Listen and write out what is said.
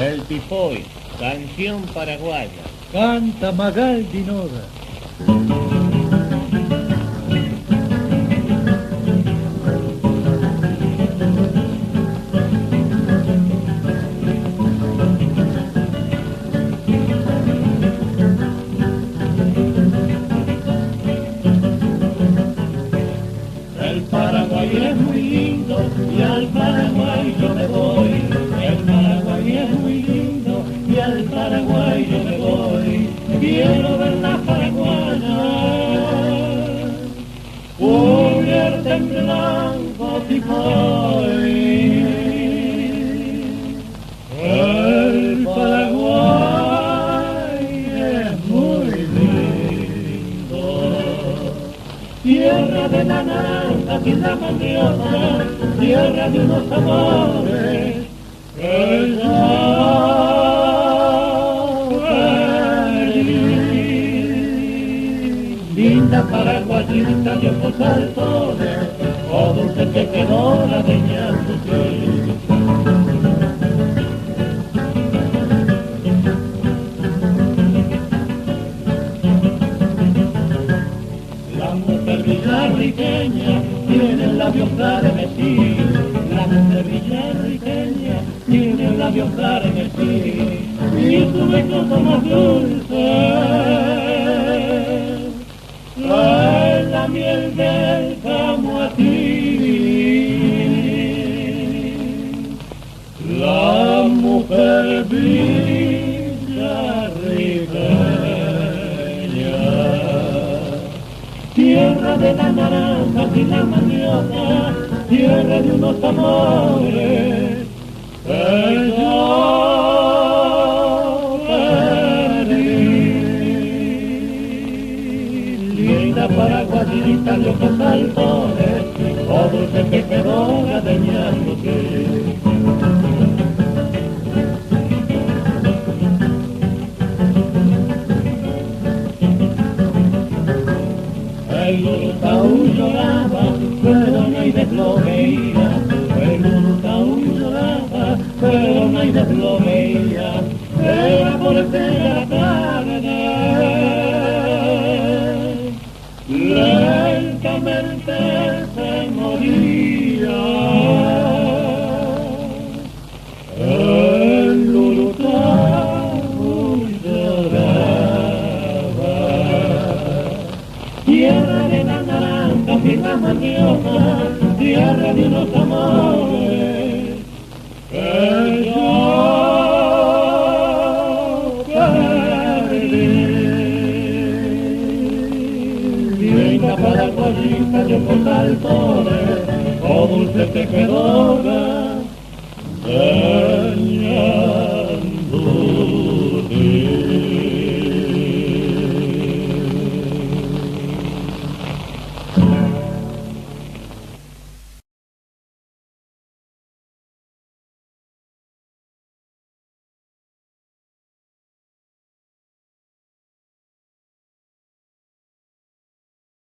El Tipoy, canción paraguaya. Canta Magal Dinoda. El Paraguay es muy lindo y al Paraguay yo me voy. El Paraguay es muy lindo y al Paraguay yo me voy. Quiero ver la paraguaya cubierta en blanco Tipoy. El Paraguay es muy lindo, tierra de la naranja y la mandioca, tierra de unos amores que ya linda paraguayita de ojos saltones, oh dulce que quedó la veña la mujer villarriqueña tiene el labio carmesí, la mujer villarriqueña tiene el labio carmesí, y su beso más dulce la miel del camoatí. La mujer villarriqueña, tierra de la naranja y la mandioca, tierra de unos amores que yo perdí. Linda paraguayita de ojos saltones, oh dulce que quedó gadeñándote. El Lulutaú lloraba, pero nadie lo veía. El Lulutaú lloraba, pero nadie lo veía. Era por el de la tarde, lentamente se moría. El Lulutaú lloraba, tierra de la naranja y la mandioca, tierra de unos amores que yo perdí. Linda paraguayita de ojos saltones, oh dulce que quedó gañando.